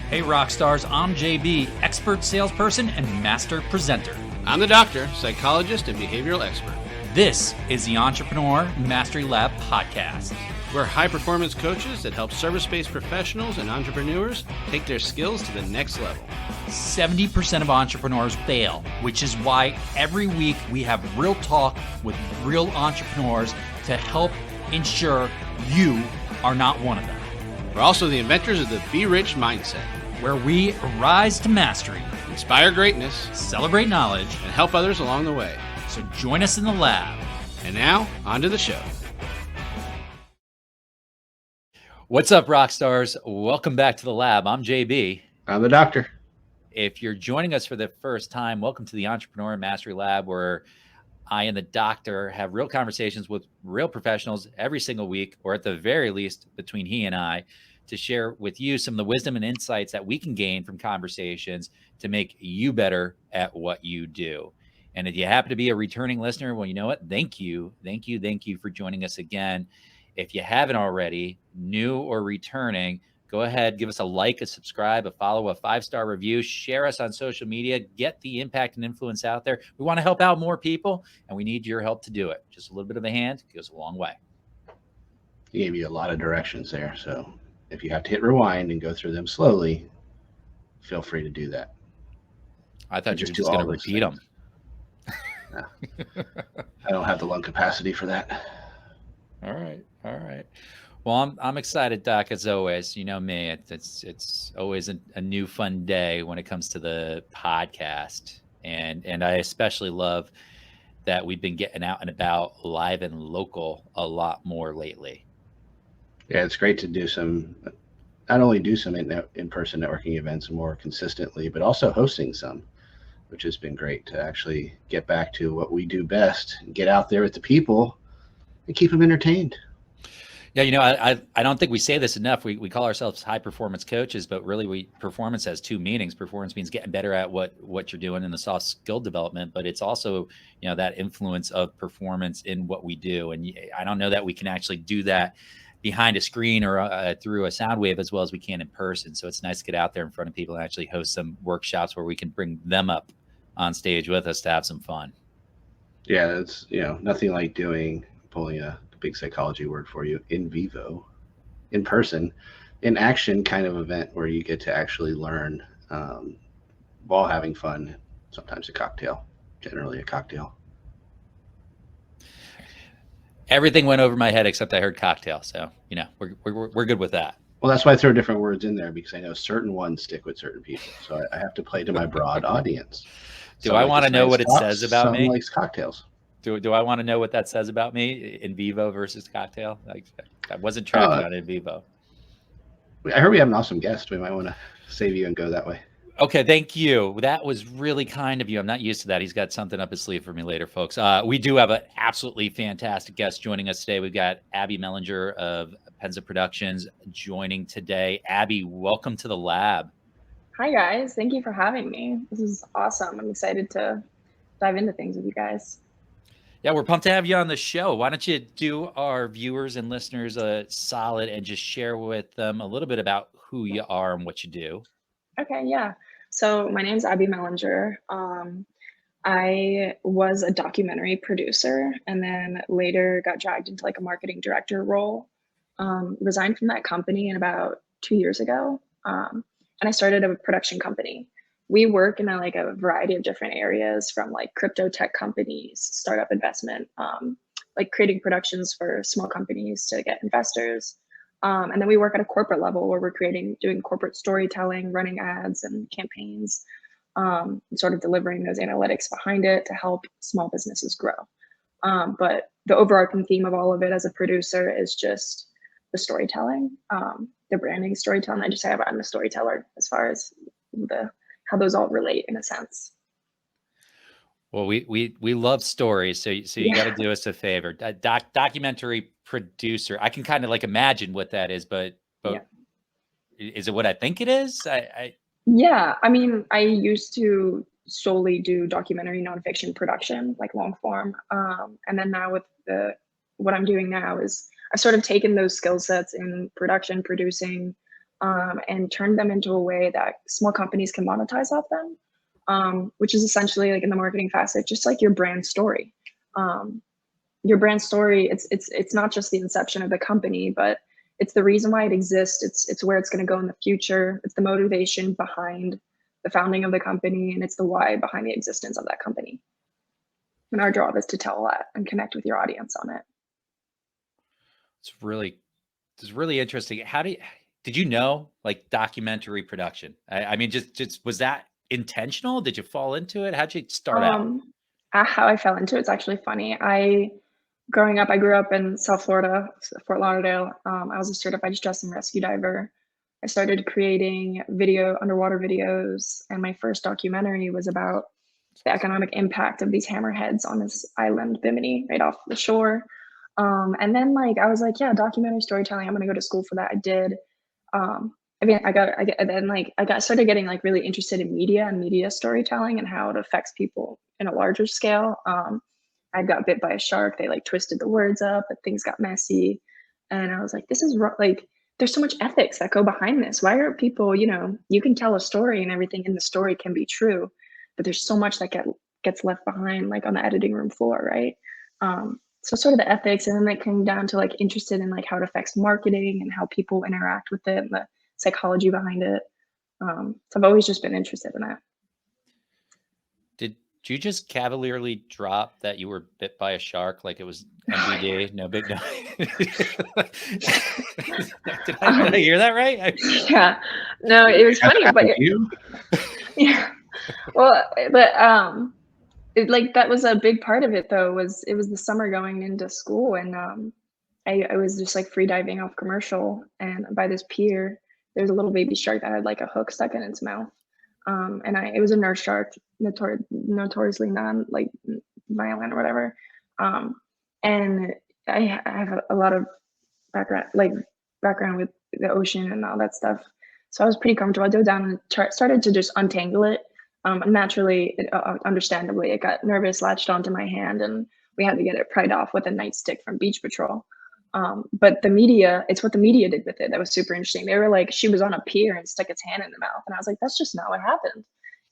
Hey Rockstars, I'm JB, expert salesperson and master presenter. I'm the doctor, psychologist, and behavioral expert. This is the Entrepreneur Mastery Lab podcast. We're high-performance coaches that help service-based professionals and entrepreneurs take their skills to the next level. 70% of entrepreneurs fail, which is why every week we have real talk with real entrepreneurs to help ensure you are not one of them. We're also the inventors of the Be Rich mindset, where we rise to mastery, inspire greatness, celebrate knowledge, and help others along the way. So join us in the lab. And now, on to the show. What's up, Rockstars? Welcome back to the lab. I'm JB. I'm the doctor. If you're joining us for the first time, welcome to the Entrepreneur Mastery Lab, where I and the doctor have real conversations with real professionals every single week, or at the very least between he and I, to share with you some of the wisdom and insights that we can gain from conversations to make you better at what you do. And if you happen to be a returning listener, well, you know what? Thank you for joining us again. If you haven't already, new or returning, go ahead, give us a like, a subscribe, a follow, a 5-star review, share us on social media, get the impact and influence out there. We want to help out more people, and we need your help to do it. Just a little bit of a hand goes a long way. He gave you a lot of directions there. So if you have to hit rewind and go through them slowly, feel free to do that. I thought you were just going to repeat them. No. I don't have the lung capacity for that. All right. Well, I'm excited, Doc, as always. You know me, it's always a new fun day when it comes to the podcast. And I especially love that we've been getting out and about live and local a lot more lately. Yeah, it's great to do not only do some in-person networking events more consistently, but also hosting some, which has been great to actually get back to what we do best, get out there with the people and keep them entertained. Yeah, you know, I don't think we say this enough. We call ourselves high performance coaches, but really performance has two meanings. Performance means getting better at what you're doing in the soft skill development, but it's also, you know, that influence of performance in what we do. And I don't know that we can actually do that behind a screen or through a sound wave as well as we can in person. So it's nice to get out there in front of people and actually host some workshops where we can bring them up on stage with us to have some fun. Yeah, it's, you know, nothing like pulling a big psychology word for you, in vivo, in person, in action kind of event where you get to actually learn while having fun, sometimes generally a cocktail. Everything went over my head except I heard cocktail. So, you know, we're good with that. Well, that's why I throw different words in there, because I know certain ones stick with certain people. So I have to play to my broad audience. Do I want to know what it says about me? Some likes cocktails. Do I want to know what that says about me? In vivo versus cocktail? Like, I wasn't tracking on in vivo. I heard we have an awesome guest. We might want to save you and go that way. Okay, thank you. That was really kind of you. I'm not used to that. He's got something up his sleeve for me later, folks. We do have an absolutely fantastic guest joining us today. We've got Abby Mellinger of Penza Productions joining today. Abby, welcome to the lab. Hi, guys. Thank you for having me. This is awesome. I'm excited to dive into things with you guys. Yeah, we're pumped to have you on the show. Why don't you do our viewers and listeners a solid and just share with them a little bit about who you are and what you do? Okay, yeah. So my name's Abby Mellinger. I was a documentary producer and then later got dragged into like a marketing director role. Resigned from that company in about 2 years ago. And I started a production company. We work in a variety of different areas, from like crypto tech companies, startup investment, like creating productions for small companies to get investors. And then we work at a corporate level where we're doing corporate storytelling, running ads and campaigns, and sort of delivering those analytics behind it to help small businesses grow. But the overarching theme of all of it as a producer is just the storytelling, the branding storytelling. I just say I'm a storyteller as far as how those all relate in a sense. Well, we love stories, so you got to do us a favor. Documentary producer. I can kind of like imagine what that is, but yeah. Is it what I think it is? Yeah, I mean, I used to solely do documentary nonfiction production, like long form, and then now with what I'm doing now is I've sort of taken those skill sets in production, producing, and turned them into a way that small companies can monetize off them, which is essentially like in the marketing facet, just like your brand story. Your brand story, it's not just the inception of the company, but it's the reason why it exists. It's where it's going to go in the future. It's the motivation behind the founding of the company, and it's the why behind the existence of that company. And our job is to tell that and connect with your audience on it. It's really interesting. Did you know, like, documentary production? I mean, just was that intentional? Did you fall into it? How'd you start out? How I fell into it's actually funny. Growing up, I grew up in South Florida, Fort Lauderdale. I was a certified distress and rescue diver. I started creating underwater videos, and my first documentary was about the economic impact of these hammerheads on this island, Bimini, right off the shore. And then I was like, yeah, documentary storytelling, I'm gonna go to school for that. I did. I started getting like really interested in media and media storytelling and how it affects people in a larger scale. I got bit by a shark. They like twisted the words up, but things got messy. And I was like, this is like, there's so much ethics that go behind this. Why are people, you can tell a story and everything in the story can be true, but there's so much that gets left behind, like on the editing room floor, right? So sort of the ethics, and then it came down to like interested in like how it affects marketing and how people interact with it and the psychology behind it. So I've always just been interested in that. Did you just cavalierly drop that you were bit by a shark like it was NBD? No big no. Did I hear that right? Yeah. No, it was funny, but yeah. Well, but that was a big part of it though. It was the summer going into school, and I was just like free diving off commercial, and by this pier, there's a little baby shark that had like a hook stuck in its mouth. And it was a nurse shark, notoriously non like violent or whatever. And I have a lot of background with the ocean and all that stuff. So I was pretty comfortable. I dove down and started to just untangle it. Naturally, understandably, it got nervous, latched onto my hand, and we had to get it pried off with a nightstick from Beach Patrol. But the media, it's what the media did with it that was super interesting. They were like, she was on a pier and stuck its hand in the mouth. And I was like, that's just not what happened.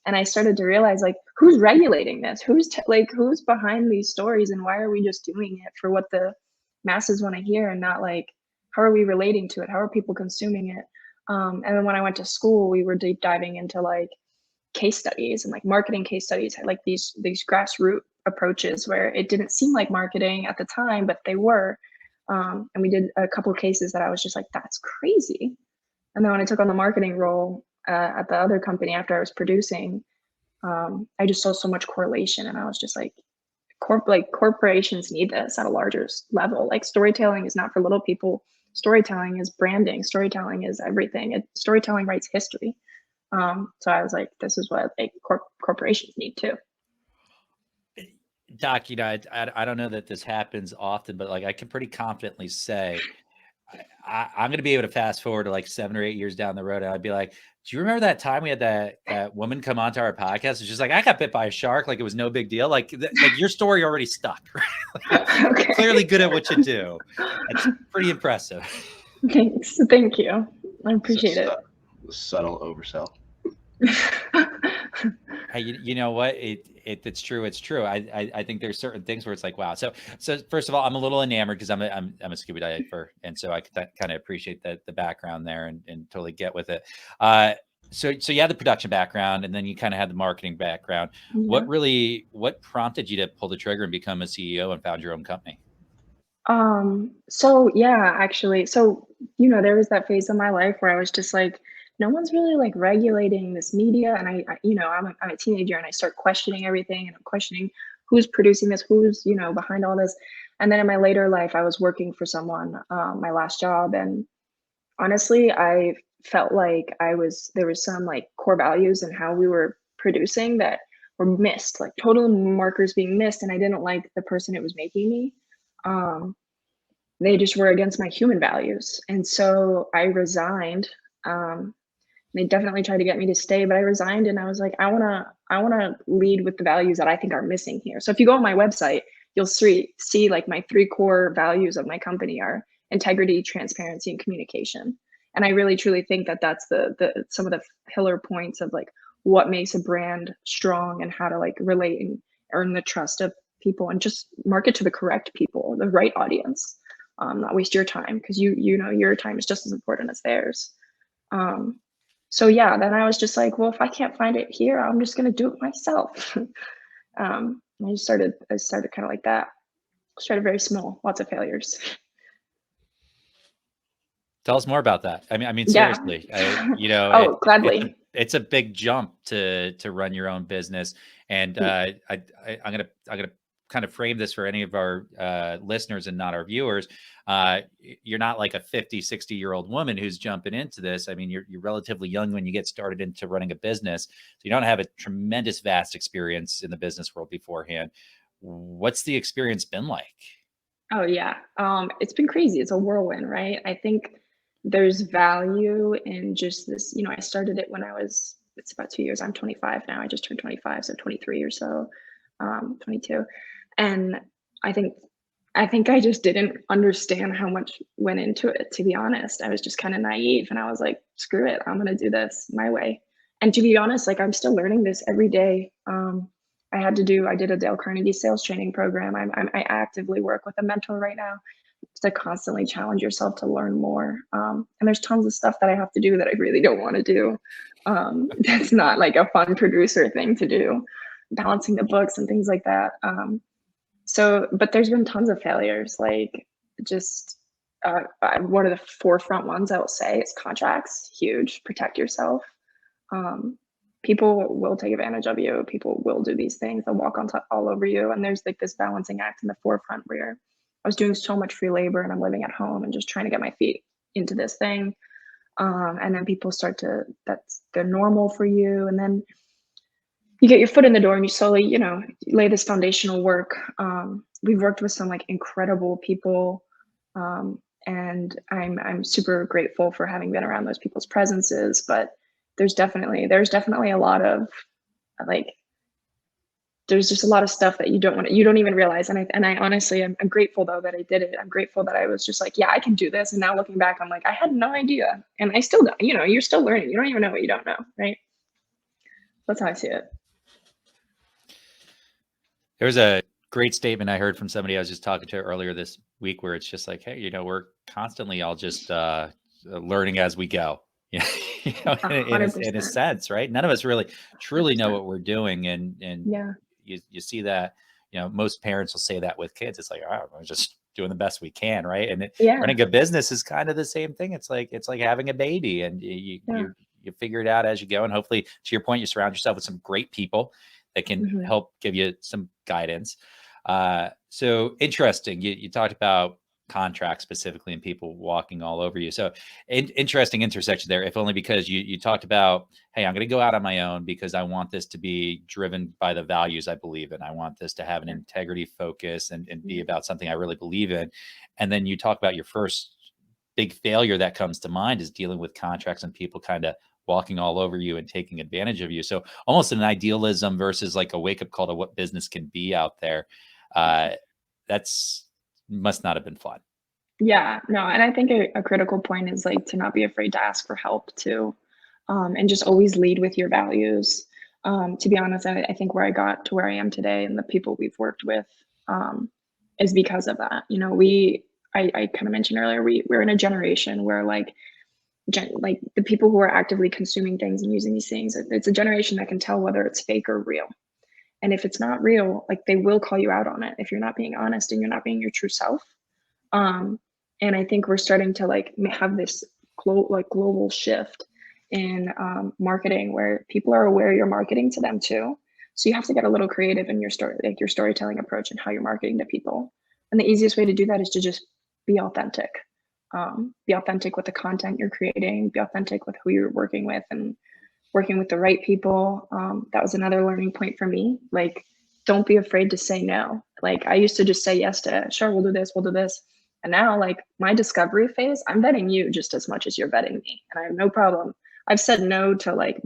And I started to realize, like, who's regulating this? Who's behind these stories? And why are we just doing it for what the masses want to hear, and not like, how are we relating to it? How are people consuming it? And then when I went to school, we were deep diving into like case studies and like marketing case studies, like these grassroots approaches where it didn't seem like marketing at the time, but they were. And we did a couple of cases that I was just like, that's crazy. And then when I took on the marketing role at the other company after I was producing, I just saw so much correlation, and I was just like, corporations need this at a larger level. Like, storytelling is not for little people. Storytelling is branding. Storytelling is everything. Storytelling writes history. So I was like, this is what corporations need too. Doc, I don't know that this happens often, but like I can pretty confidently say I'm going to be able to fast forward to like 7 or 8 years down the road, and I'd be like, do you remember that time we had that woman come onto our podcast? It's just like, I got bit by a shark, like it was no big deal. Like your story already stuck. Right? Okay. Clearly good at what you do. It's pretty impressive. Thanks. Thank you. I appreciate it. Subtle oversell. You know what? It's true. It's true. I think there's certain things where it's like, wow. So first of all, I'm a little enamored because I'm a scuba diver, and so I kind of appreciate the background there and totally get with it. So you had the production background, and then you kind of had the marketing background. Yeah. What prompted you to pull the trigger and become a CEO and found your own company? So yeah, actually, there was that phase of my life where I was just like, no one's really like regulating this media. And I'm a teenager, and I start questioning everything, and I'm questioning who's producing this, who's, behind all this. And then in my later life, I was working for someone, my last job. And honestly, I felt like there was some like core values in how we were producing that were missed, like total markers being missed. And I didn't like the person who was making me. They just were against my human values. And so I resigned. They definitely tried to get me to stay, but I resigned, and I was like, I wanna lead with the values that I think are missing here. So if you go on my website, you'll see like my 3 core values of my company are integrity, transparency, and communication. And I really truly think that that's the some of the pillar points of like what makes a brand strong and how to like relate and earn the trust of people and just market to the correct people, the right audience. Not waste your time, because you know your time is just as important as theirs. So yeah, then I was just like, well, if I can't find it here, I'm just gonna do it myself. I started kind of like that. Started very small, lots of failures. Tell us more about that. I mean, Yeah. seriously, you know, Oh, gladly. it's a big jump to run your own business. And I'm gonna kind of frame this for any of our listeners and not our viewers. You're not like a 50, 60-year-old woman who's jumping into this. I mean, you're relatively young when you get started into running a business. So you don't have a tremendous vast experience in the business world beforehand. What's the experience been like? Oh yeah. It's been crazy. It's a whirlwind, right? I think there's value in just this, you know, I started it when it's about 2 years. I'm 25 now. I just turned 25, so 23 or so, 22. And I think I just didn't understand how much went into it, to be honest. I was just kind of naive and I was like, screw it, I'm gonna do this my way. And to be honest, like I'm still learning this every day. I did a Dale Carnegie sales training program. I actively work with a mentor right now to constantly challenge yourself to learn more. And there's tons of stuff that I have to do that I really don't want to do. That's not like a fun producer thing to do, balancing the books and things like that. But there's been tons of failures, like just one of the forefront ones I will say is contracts. Huge. Protect yourself. People will take advantage of you. People will do these things. They'll walk on top all over you. And there's like this balancing act in the forefront where I was doing so much free labor and I'm living at home and just trying to get my feet into this thing. And then people they're normal for you. And then you get your foot in the door and you slowly, you know, lay this foundational work. We've worked with some like incredible people. And I'm super grateful for having been around those people's presences, but there's definitely a lot of like, there's just a lot of stuff that you don't even realize. And I honestly, I'm grateful though that I did it. I'm grateful that I was just like, yeah, I can do this. And now looking back, I'm like, I had no idea. And I still don't, you know, you're still learning. You don't even know what you don't know, right? That's how I see it. There was a great statement I heard from somebody I was just talking to earlier this week where it's just like, hey, you know, we're constantly all just learning as we go. You know, in a sense, right? None of us really truly know what we're doing. And yeah, you see that, you know, most parents will say that with kids. It's like, oh, we're just doing the best we can, right? And running a business is kind of the same thing. It's like having a baby, and you figure it out as you go. And hopefully, to your point, you surround yourself with some great people that can help give you some guidance. So interesting. You talked about contracts specifically and people walking all over you. So interesting intersection there, if only because you talked about, hey, I'm going to go out on my own because I want this to be driven by the values I believe in. I want this to have an integrity focus and be about something I really believe in. And then you talk about your first big failure that comes to mind is dealing with contracts and people kind of walking all over you and taking advantage of you. So almost an idealism versus like a wake-up call to what business can be out there. That's must not have been fun. Yeah, no, and I think a critical point is like to not be afraid to ask for help too, and just always lead with your values. To be honest, I think where I got to where I am today and the people we've worked with is because of that. You know, I kind of mentioned earlier, we're in a generation where like the people who are actively consuming things and using these things, it's a generation that can tell whether it's fake or real. And if it's not real, like they will call you out on it if you're not being honest and you're not being your true self. And I think we're starting to like have this global shift in marketing where people are aware you're marketing to them too. So you have to get a little creative in your story, like your storytelling approach and how you're marketing to people. And the easiest way to do that is to just be authentic. Be authentic with the content you're creating, be authentic with who you're working with and working with the right people. That was another learning point for me. Like, don't be afraid to say no. Like I used to just say yes to, sure, we'll do this. And now like my discovery phase, I'm vetting you just as much as you're vetting me. And I have no problem. I've said no to like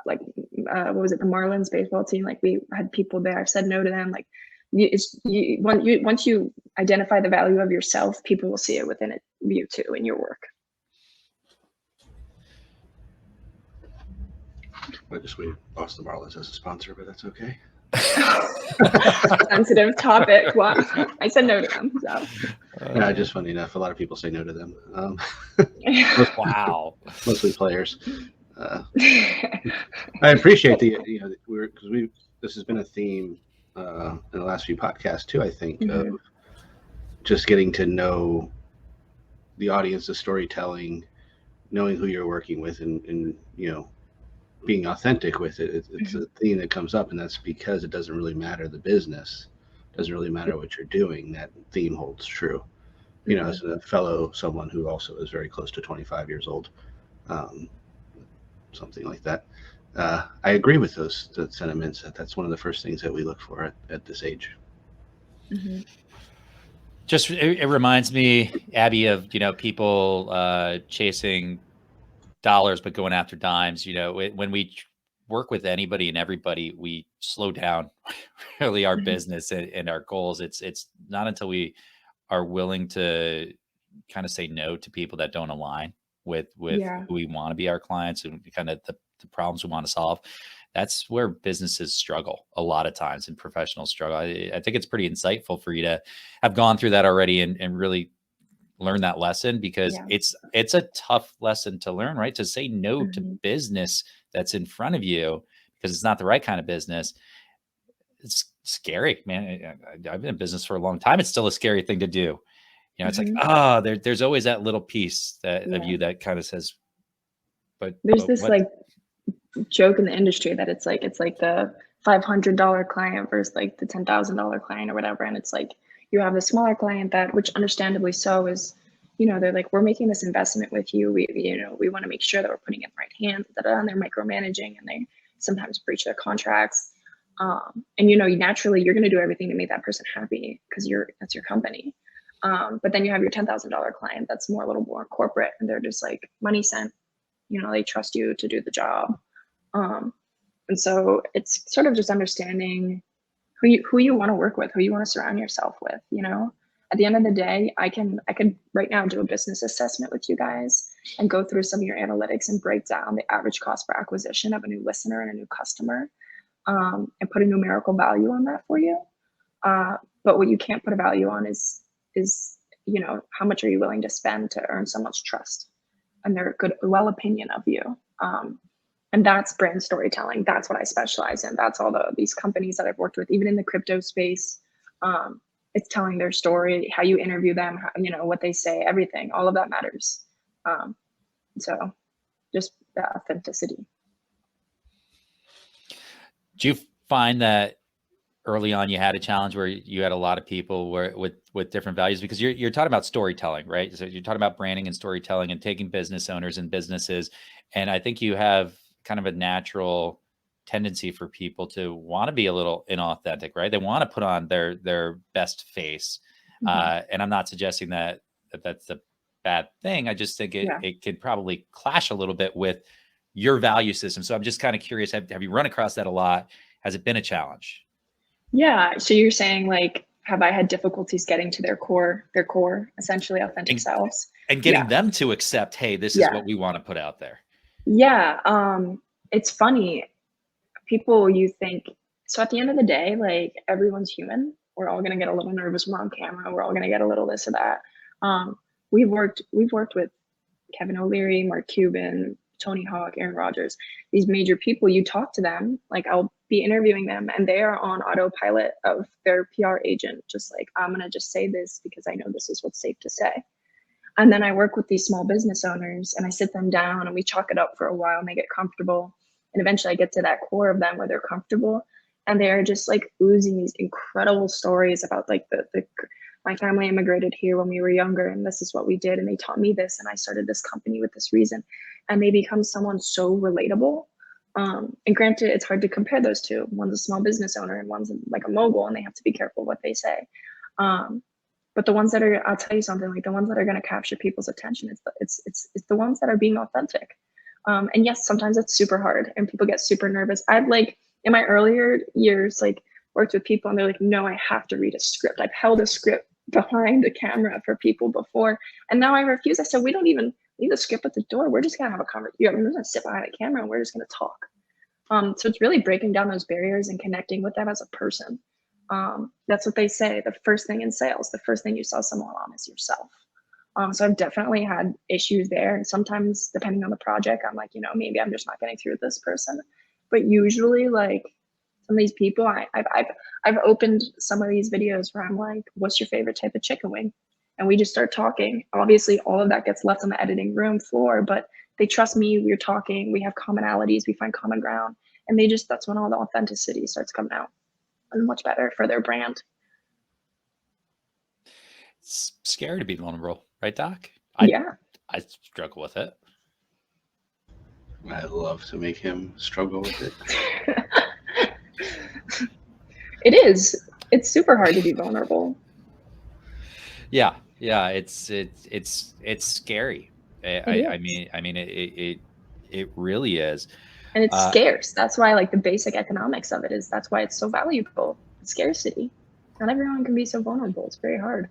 what was it? The Marlins baseball team. Like we had people there. I've said no to them. Like once you identify the value of yourself, people will see it within you too in your work. I just waited Boston Marlins as a sponsor, but that's okay. Sensitive topic. Well, I said no to them. So. Yeah, just funny enough, a lot of people say no to them. Wow. Mostly players. I appreciate this has been a theme in the last few podcasts too. I think of just getting to know the audience, the storytelling, knowing who you're working with, and being authentic with it. It's a theme that comes up, and that's because it doesn't really matter the business, doesn't really matter what you're doing. That theme holds true. As a fellow, someone who also is very close to 25 years old, something like that. I agree with those sentiments. That's one of the first things that we look for at this age. Just it reminds me, Abby, of people chasing dollars but going after dimes. When we work with anybody and everybody, we slow down really our business and our goals. It's not until we are willing to kind of say no to people that don't align with who we want to be our clients and kind of the problems we want to solve. That's where businesses struggle a lot of times, and professionals struggle. I think it's pretty insightful for you to have gone through that already and really learn that lesson, because it's a tough lesson to learn, right? To say no to business that's in front of you because it's not the right kind of business. It's scary, man. I've been in business for a long time. It's still a scary thing to do. It's like, there's always that little piece of you that kind of says, but there's this like joke in the industry that it's like the $500 client versus like the $10,000 client or whatever. And it's like, you have the smaller client that, which understandably so, is, they're like, we're making this investment with you. We want to make sure that we're putting it in the right hands, and they're micromanaging, and they sometimes breach their contracts. And naturally you're going to do everything to make that person happy because that's your company. But then you have your $10,000 client that's a little more corporate, and they're just like money sent. They trust you to do the job. And so it's sort of just understanding who you want to work with, who you want to surround yourself with. At the end of the day, I can right now do a business assessment with you guys and go through some of your analytics and break down the average cost per acquisition of a new listener and a new customer, and put a numerical value on that for you. But what you can't put a value on is how much are you willing to spend to earn someone's trust and their opinion of you. And that's brand storytelling. That's what I specialize in. That's all these companies that I've worked with, even in the crypto space. It's telling their story, how you interview them, what they say, everything, all of that matters. So just the authenticity. Do you find that early on you had a challenge where you had a lot of people with different values? Because you're talking about storytelling, right? So you're talking about branding and storytelling and taking business owners and businesses. And I think you have kind of a natural tendency for people to want to be a little inauthentic, right? They want to put on their best face. And I'm not suggesting that that's a bad thing. I just think it could probably clash a little bit with your value system. So I'm just kind of curious, have you run across that a lot? Has it been a challenge? Yeah. So you're saying, like, have I had difficulties getting to their core, essentially authentic selves? And getting them to accept, hey, this is what we want to put out there. Yeah. It's funny. People, you think, so at the end of the day, like, everyone's human. We're all going to get a little nervous when we're on camera. We're all going to get a little this or that. We've worked with Kevin O'Leary, Mark Cuban, Tony Hawk, Aaron Rodgers, these major people. You talk to them, like, I'll be interviewing them, and they are on autopilot of their PR agent. Just like, I'm going to just say this because I know this is what's safe to say. And then I work with these small business owners, and I sit them down and we chalk it up for a while, and they get comfortable. And eventually I get to that core of them where they're comfortable, and they're just like oozing these incredible stories about, like, my family immigrated here when we were younger, and this is what we did, and they taught me this, and I started this company with this reason. And they become someone so relatable. And granted, it's hard to compare those two. One's a small business owner and one's like a mogul, and they have to be careful what they say. But the ones that are, I'll tell you something, like, the ones that are going to capture people's attention, it's the ones that are being authentic. And yes, sometimes it's super hard and people get super nervous. I've, like, in my earlier years, like, worked with people and they're like, no, I have to read a script. I've held a script behind the camera for people before, and now I refuse. I said, we don't even leave the script at the door. We're just gonna have a conversation. We're gonna sit behind the camera and we're just gonna talk. So it's really breaking down those barriers and connecting with them as a person. That's what they say. The first thing in sales, the first thing you sell someone on is yourself. So I've definitely had issues there. And sometimes depending on the project, I'm like, maybe I'm just not getting through with this person. But usually like some of these people, I've opened some of these videos where I'm like, what's your favorite type of chicken wing? And we just start talking. Obviously all of that gets left on the editing room floor, but they trust me, we're talking, we have commonalities, we find common ground. And that's when all the authenticity starts coming out, and much better for their brand. It's scary to be vulnerable, right, Doc? Yeah. I struggle with it. I love to make him struggle with it. It is. It's super hard to be vulnerable. Yeah, it's scary. I mean, it really is. And it's scarce. That's why like the basic economics of it is that's why it's so valuable. Scarcity. Not everyone can be so vulnerable. It's very hard.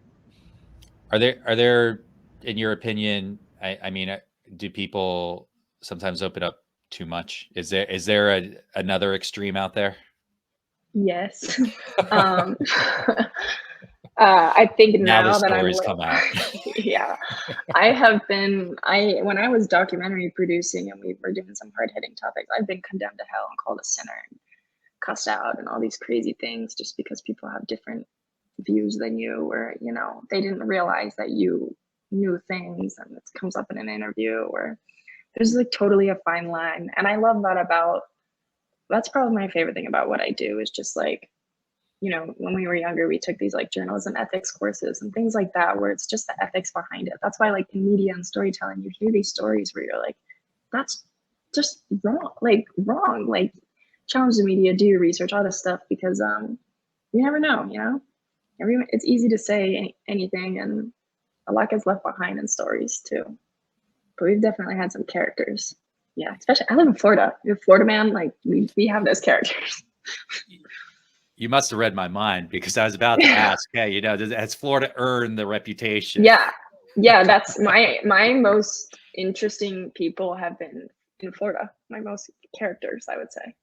Are there, in your opinion, I mean, do people sometimes open up too much? Is there another extreme out there? Yes. I think now that I'm come out. Yeah, when I was documentary producing and we were doing some hard hitting topics, I've been condemned to hell and called a sinner and cussed out and all these crazy things just because people have different views than you, or they didn't realize that you knew things, and it comes up in an interview, or there's like totally a fine line. And I love that's probably my favorite thing about what I do is just like, when we were younger, we took these like journalism ethics courses and things like that, where it's just the ethics behind it. That's why like in media and storytelling, you hear these stories where you're like, that's just wrong, like challenge the media, do your research, all this stuff, because you never know, it's easy to say anything, and a lot gets left behind in stories too. But we've definitely had some characters. Yeah, especially I live in Florida. You're a Florida man, like we have those characters. You must have read my mind, because I was about to ask, hey, has Florida earned the reputation? Yeah, that's my most interesting people have been in Florida. My most characters, I would say,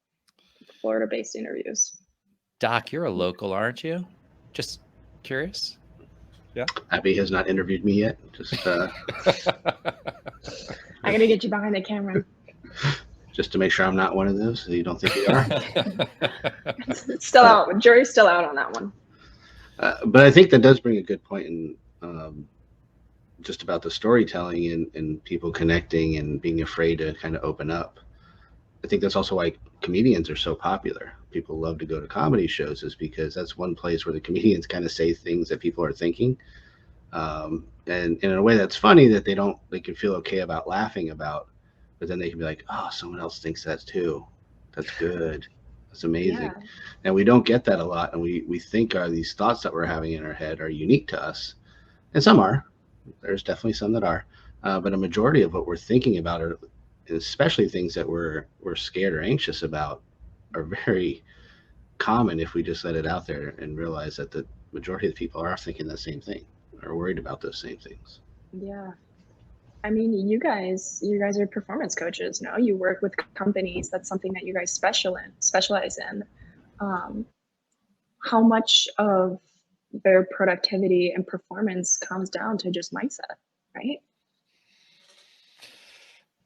Florida-based interviews. Doc, you're a local, aren't you? Just curious. Yeah. Abby has not interviewed me yet. Just I gotta get you behind the camera. Just to make sure I'm not one of those, so you don't think you are. It's still out. Jury's still out on that one. But I think that does bring a good point in just about the storytelling and people connecting and being afraid to kind of open up. I think that's also why comedians are so popular. People love to go to comedy shows, is because that's one place where the comedians kind of say things that people are thinking. And in a way that's funny, that they can feel okay about laughing about, but then they can be like, oh, someone else thinks that too. That's good. That's amazing. Yeah. And we don't get that a lot. And we think these thoughts that we're having in our head are unique to us. And some are. There's definitely some that are. But a majority of what we're thinking about, are especially things that we're scared or anxious about, are very common if we just let it out there and realize that the majority of the people are thinking the same thing, or worried about those same things. Yeah. I mean, you guys are performance coaches, no? You work with companies. That's something that you guys specialize in. How much of their productivity and performance comes down to just mindset, right?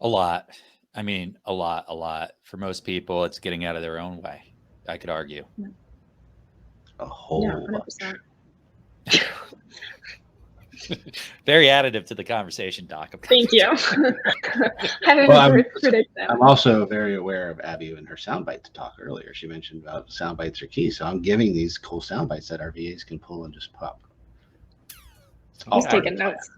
A lot. I mean, a lot. For most people, it's getting out of their own way, I could argue. Yeah. A whole 100%. Very additive to the conversation, Doc. Thank you. I didn't predict that. I'm also very aware of Abby and her soundbite talk earlier. She mentioned about soundbites are key. So I'm giving these cool soundbites that our VAs can pull and just pop. He's taking notes.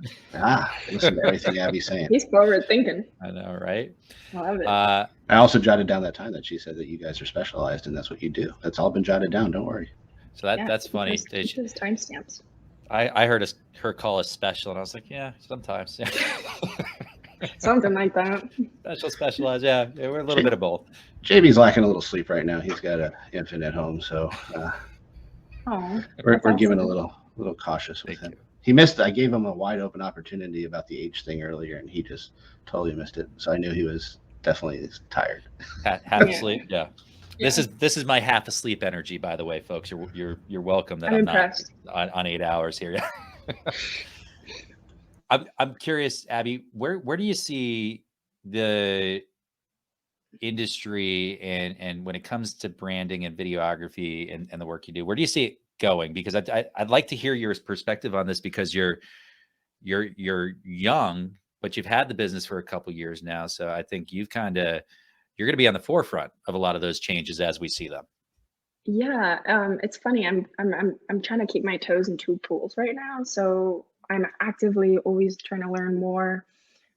Listen to everything Abby's saying. He's forward thinking. I know, right? I love it. I also jotted down that time that she said that you guys are specialized, and that's what you do. That's all been jotted down. Don't worry. So that's funny. Those timestamps. I heard her call us special, and I was like, yeah, sometimes. Yeah. Something like that. Specialized. Yeah, we're a little bit of both. JB's lacking a little sleep right now. He's got an infant at home, so we're giving a little cautious with him. He missed. I gave him a wide open opportunity about the H thing earlier, and he just totally missed it. So I knew he was definitely tired. Half Yeah. asleep. Yeah. Yeah. This is my half asleep energy, by the way, folks. You're welcome that I'm I'm not impressed. on 8 hours here. I'm curious, Abby, where do you see the industry and when it comes to branding and videography and the work you do, where do you see it going? Because I'd like to hear your perspective on this, because you're young, but you've had the business for a couple years now. So I think you're going to be on the forefront of a lot of those changes as we see them. Yeah, it's funny. I'm trying to keep my toes in two pools right now. So I'm actively always trying to learn more.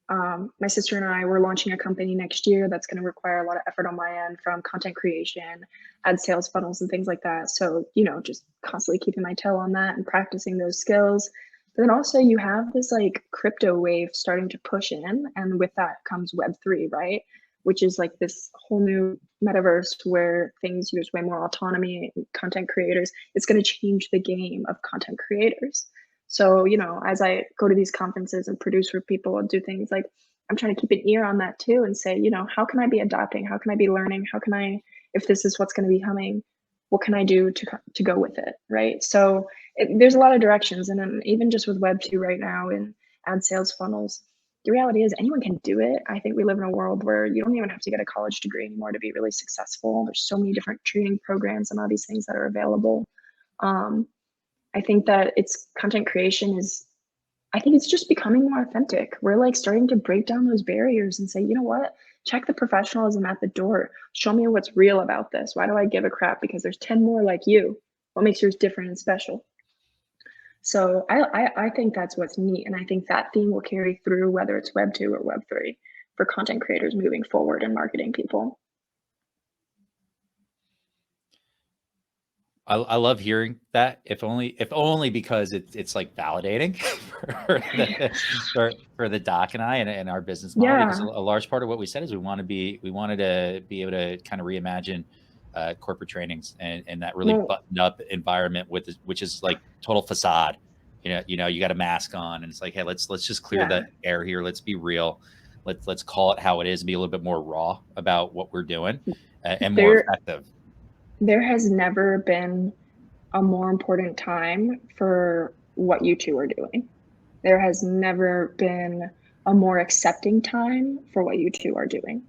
My sister and I were launching a company next year that's going to require a lot of effort on my end, from content creation, ad sales funnels, and things like that. So, just constantly keeping my toe on that and practicing those skills. But then also you have this like crypto wave starting to push in, and with that comes Web3, right? Which is like this whole new metaverse where things use way more autonomy and content creators. It's going to change the game of content creators. So, as I go to these conferences and produce for people and do things, like I'm trying to keep an ear on that too and say, how can I be adapting? How can I be learning? How can I, if this is what's going to be coming, what can I do to go with it? Right. So there's a lot of directions. And then even just with Web2 right now and ad sales funnels, the reality is anyone can do it. I think we live in a world where you don't even have to get a college degree anymore to be really successful. There's so many different training programs and all these things that are available. I think that it's content creation I think it's just becoming more authentic. We're like starting to break down those barriers and say, you know what? Check the professionalism at the door. Show me what's real about this. Why do I give a crap? Because there's 10 more like you. What makes yours different and special? So I think that's what's neat. And I think that theme will carry through whether it's Web2 or Web3 for content creators moving forward and marketing people. I love hearing that, if only because it's like validating for the doc and I and our business model. Yeah. Because a large part of what we said is we wanted to be able to kind of reimagine corporate trainings and that really buttoned up environment which is like total facade. You got a mask on and it's like, hey, let's just clear the air here. Let's be real. Let's call it how it is and be a little bit more raw about what we're doing and more effective. There has never been a more important time for what you two are doing. There has never been a more accepting time for what you two are doing.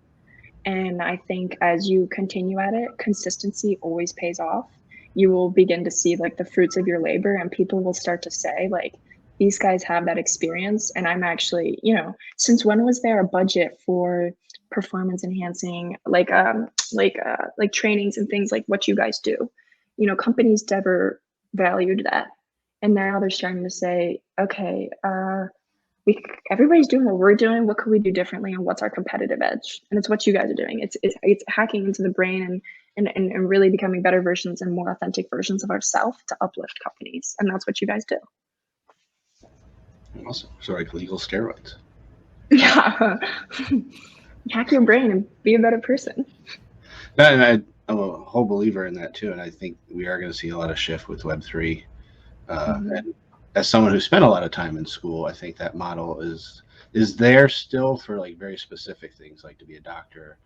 And I think as you continue at it, consistency always pays off. You will begin to see like the fruits of your labor, and people will start to say like, these guys have that experience. And I'm actually, since when was there a budget for performance enhancing, like trainings and things like what you guys do? Companies never valued that. And now they're starting to say, okay, everybody's doing what we're doing. What could we do differently? And what's our competitive edge? And it's what you guys are doing. It's hacking into the brain and really becoming better versions and more authentic versions of ourselves to uplift companies. And that's what you guys do. Awesome. So like legal steroids. Yeah. Hack your brain and be a better person. And I'm a whole believer in that too. And I think we are going to see a lot of shift with Web3. And as someone who spent a lot of time in school, I think that model is there still for like very specific things, like to be a doctor.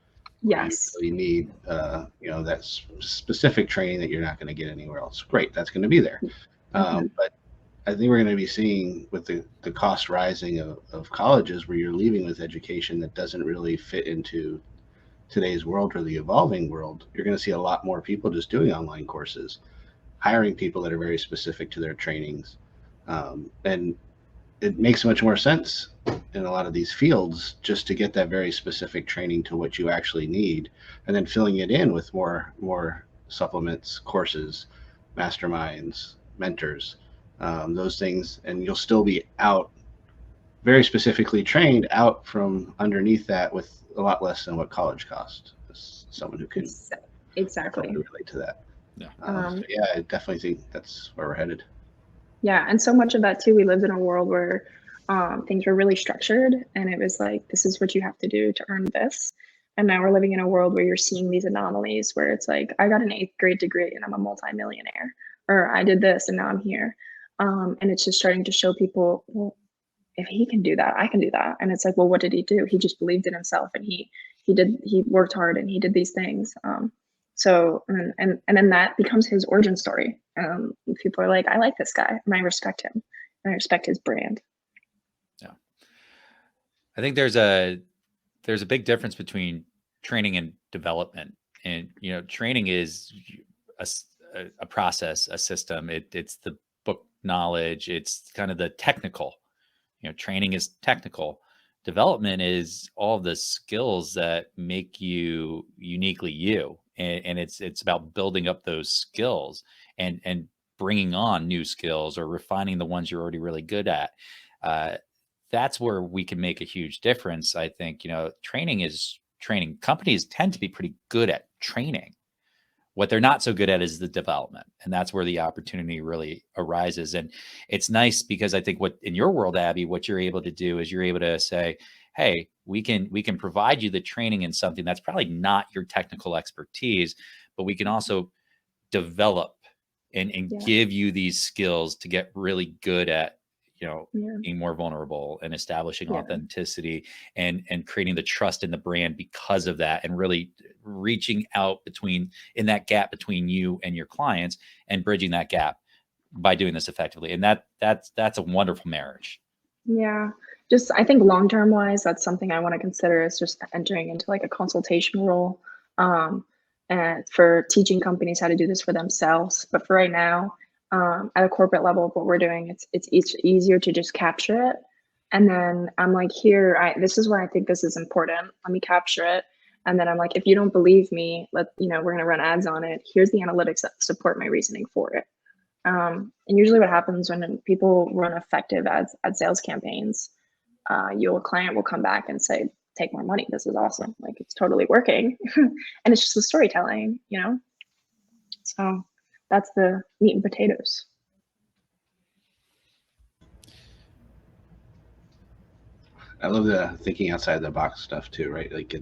Yes. You really need, that specific training that you're not going to get anywhere else. Great. That's going to be there. But I think we're going to be seeing with the cost rising of colleges, where you're leaving with education that doesn't really fit into today's world or the evolving world. You're going to see a lot more people just doing online courses, hiring people that are very specific to their trainings. And it makes much more sense in a lot of these fields just to get that very specific training to what you actually need, and then filling it in with more supplements, courses, masterminds, mentors, those things. And you'll still be out very specifically trained out from underneath that with a lot less than what college cost. As someone who can exactly relate to that. Yeah. So yeah, I definitely think that's where we're headed. Yeah, and so much of that too, we lived in a world where things were really structured, and it was like, this is what you have to do to earn this. And now we're living in a world where you're seeing these anomalies where it's like, I got an 8th grade degree and I'm a multimillionaire, or I did this and now I'm here. And it's just starting to show people, well, if he can do that, I can do that. And it's like, well, what did he do? He just believed in himself, and he worked hard, and he did these things. So and then that becomes his origin story. People are like, I like this guy, and I respect him, and I respect his brand. Yeah, I think there's a big difference between training and development. And training is a process, a system. It's the book knowledge. It's kind of the technical. Training is technical. Development is all the skills that make you uniquely you. And it's about building up those skills and bringing on new skills or refining the ones you're already really good at. That's where we can make a huge difference. I think, training is training. Companies tend to be pretty good at training. What they're not so good at is the development. And that's where the opportunity really arises. And it's nice because I think what in your world, Abby, what you're able to do is you're able to say, hey, we can provide you the training in something that's probably not your technical expertise, but we can also develop and give you these skills to get really good at, being more vulnerable and establishing authenticity and creating the trust in the brand because of that, and really reaching out in that gap between you and your clients and bridging that gap by doing this effectively. And that's a wonderful marriage. Yeah. Just, I think long-term wise, that's something I want to consider, is just entering into like a consultation role, and for teaching companies how to do this for themselves. But for right now, at a corporate level of what we're doing, it's easier to just capture it. And then I'm like, this is why I think this is important. Let me capture it. And then I'm like, if you don't believe me, we're going to run ads on it. Here's the analytics that support my reasoning for it. And usually what happens when people run effective ads, ad sales campaigns, your client will come back and say, take more money. This is awesome. Like, it's totally working. And it's just the storytelling, So that's the meat and potatoes. I love the thinking outside the box stuff too, right? Like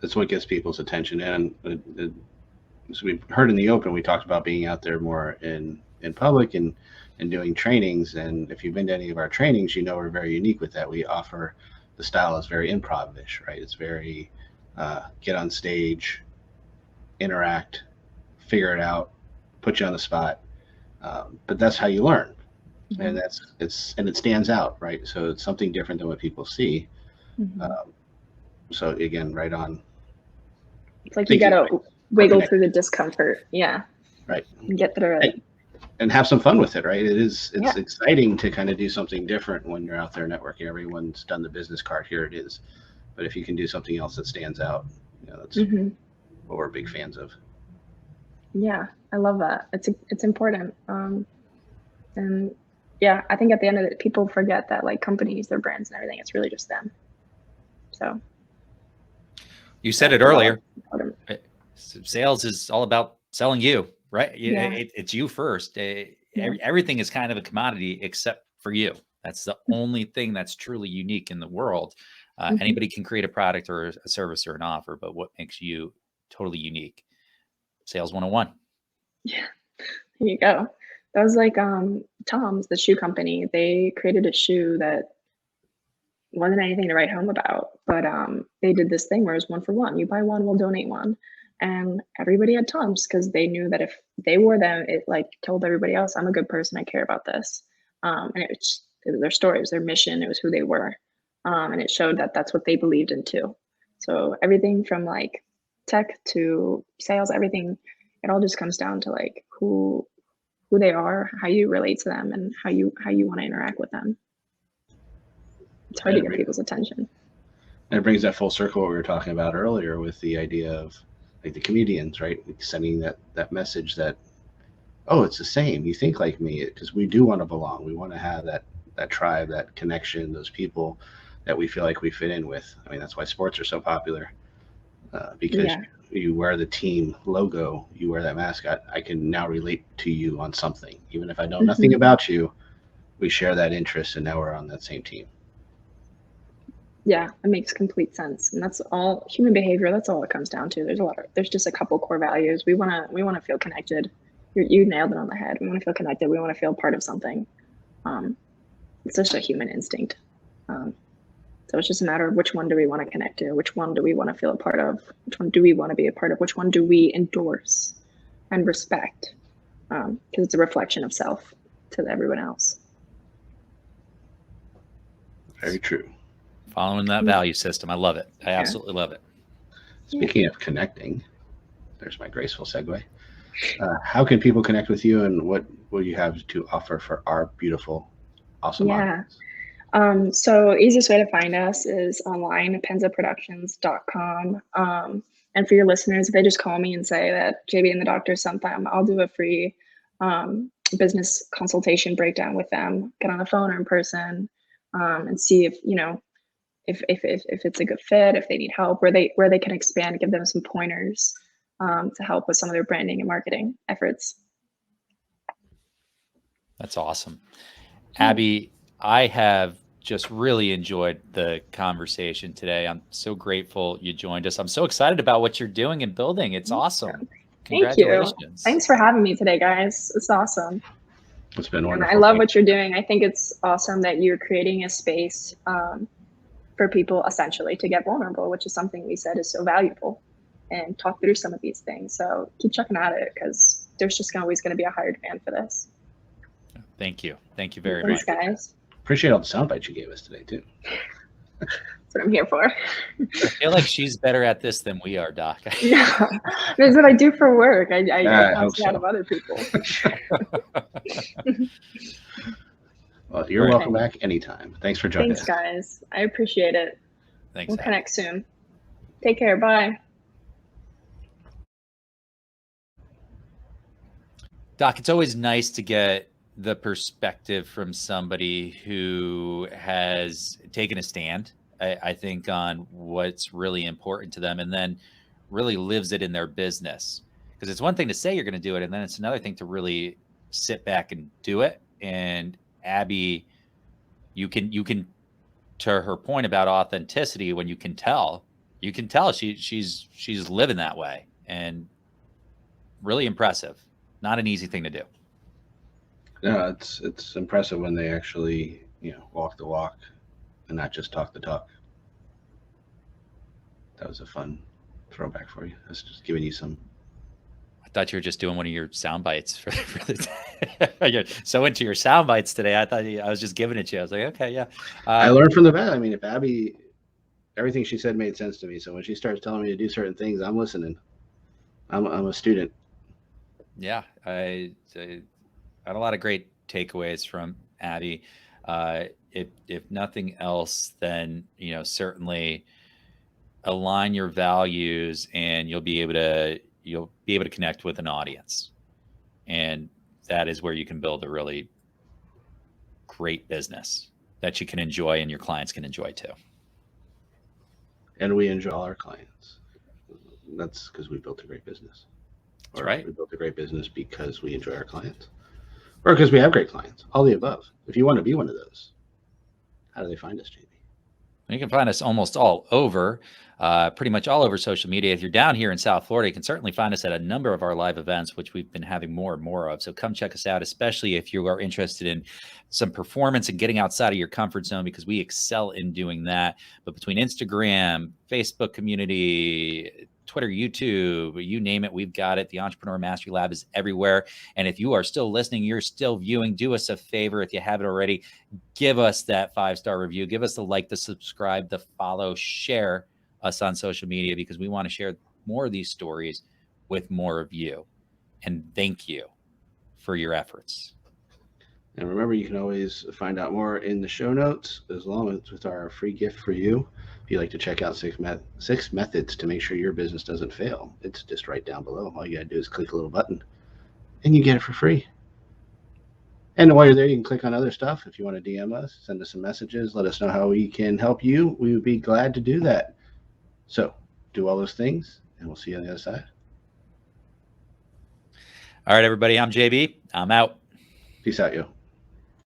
that's what gets people's attention. And as we've heard in the open, we talked about being out there more in public and doing trainings. And if you've been to any of our trainings, we're very unique with that. We offer, the style is very improv-ish, right? It's very get on stage, interact, figure it out, put you on the spot. But that's how you learn. Mm-hmm. And it stands out, right? So it's something different than what people see. Mm-hmm. So again, right on. It's like you got to wiggle through the discomfort. Yeah. Right. And get through it. And have some fun with it, right? It's exciting to kind of do something different when you're out there networking. Everyone's done the business card, here it is. But if you can do something else that stands out, that's what we're big fans of. Yeah, I love that. It's important. And yeah, I think at the end of it, people forget that like companies, their brands and everything, it's really just them. So. You said it earlier. Sales is all about selling you, right? Yeah. It's you first. Everything is kind of a commodity except for you. That's the only thing that's truly unique in the world. Anybody can create a product or a service or an offer, but what makes you totally unique? Sales 101. Yeah, there you go. That was like Tom's, the shoe company. They created a shoe that wasn't anything to write home about, but they did this thing where it was 1 for 1. You buy one, we'll donate one. And everybody had Tom's because they knew that if they wore them, it like told everybody else, I'm a good person, I care about this. And it was their story, it was their mission, it was who they were. And it showed that that's what they believed in too. So everything from like tech to sales, everything, it all just comes down to like who they are, how you relate to them, and how you want to interact with them. It's hard to get people's attention. And it brings that full circle what we were talking about earlier with the idea of like the comedians, right? Like sending that message that, oh, it's the same. You think like me, because we do want to belong. We want to have that tribe, that connection, those people that we feel like we fit in with. I mean, that's why sports are so popular, because you wear the team logo, you wear that mascot. I can now relate to you on something, even if I know nothing about you. We share that interest, and now we're on that same team. Yeah, it makes complete sense. And that's all human behavior. That's all it comes down to. There's just a couple core values. We want to feel connected. You nailed it on the head. We want to feel connected. We want to feel part of something. it's just a human instinct. So it's just a matter of which one do we want to connect to, which one do we want to feel a part of, which one do we want to be a part of, which one do we endorse and respect, because it's a reflection of self to everyone else. Very true. Following that value system. I love it. I absolutely love it. Speaking of connecting, there's my graceful segue. How can people connect with you, and what will you have to offer for our beautiful, awesome audience? So easiest way to find us is online, penzaproductions.com. And for your listeners, if they just call me and say that JB and the doctor sent them, I'll do a free business consultation breakdown with them, get on the phone or in person, and see if, you know, if it's a good fit, if they need help, where they can expand, give them some pointers to help with some of their branding and marketing efforts. That's awesome. Abby, I have just really enjoyed the conversation today. I'm so grateful you joined us. I'm so excited about what you're doing and building. It's awesome. Congratulations. Thank you. Thanks for having me today, guys. It's awesome. It's been wonderful. And I love what you're doing. I think it's awesome that you're creating a space for people essentially to get vulnerable, which is something we said is so valuable, and talk through some of these things. So keep checking at it, because there's just always going to be a higher demand for this. Thank you. Thank you very much. much. Guys. Appreciate all the sound bites you gave us today, too. That's what I'm here for. I feel like she's better at this than we are, Doc. Yeah, that's what I do for work. I bounce out of other people. Well, you're welcome back anytime. Thanks for joining us. Thanks, guys. I appreciate it. Thanks. We'll connect soon. Take care. Bye. Doc, it's always nice to get the perspective from somebody who has taken a stand, I think, on what's really important to them, and then really lives it in their business. Because it's one thing to say you're going to do it, and then it's another thing to really sit back and do it. And Abby, you can, to her point about authenticity, when you can tell she's living that way, and really impressive. Not an easy thing to do. No, it's impressive when they actually, walk the walk and not just talk the talk. That was a fun throwback for you. I was just giving you some. I thought you were just doing one of your sound bites for the You're so into your sound bites today. I thought I was just giving it to you. I was like, okay, yeah. I learned from the vet. I mean, if Abby, everything she said made sense to me. So when she starts telling me to do certain things, I'm listening. I'm a student. Yeah, I had a lot of great takeaways from Abby. If nothing else, then certainly align your values, and you'll be able to connect with an audience, and that is where you can build a really great business that you can enjoy and your clients can enjoy too. And we enjoy all our clients. That's because we built a great business. That's right. We built a great business because we enjoy our clients, or because we have great clients. All the above. If you want to be one of those, how do they find us, JB? You can find us almost all over, pretty much all over social media. If you're down here in South Florida, you can certainly find us at a number of our live events, which we've been having more and more of. So come check us out, especially if you are interested in some performance and getting outside of your comfort zone, because we excel in doing that. But between Instagram, Facebook community, Twitter, YouTube, you name it, we've got it. The Entrepreneur Mastery Lab is everywhere. And if you are still listening, you're still viewing, do us a favor. If you haven't already, give us that 5-star review. Give us the like, the subscribe, the follow, share us on social media, because we want to share more of these stories with more of you. And thank you for your efforts. And remember, you can always find out more in the show notes, as long as with our free gift for you. If you'd like to check out 6 methods to make sure your business doesn't fail, it's just right down below. All you got to do is click a little button and you get it for free. And while you're there, you can click on other stuff. If you want to DM us, send us some messages, let us know how we can help you. We would be glad to do that. So do all those things, and we'll see you on the other side. All right, everybody. I'm JB. I'm out. Peace out, yo.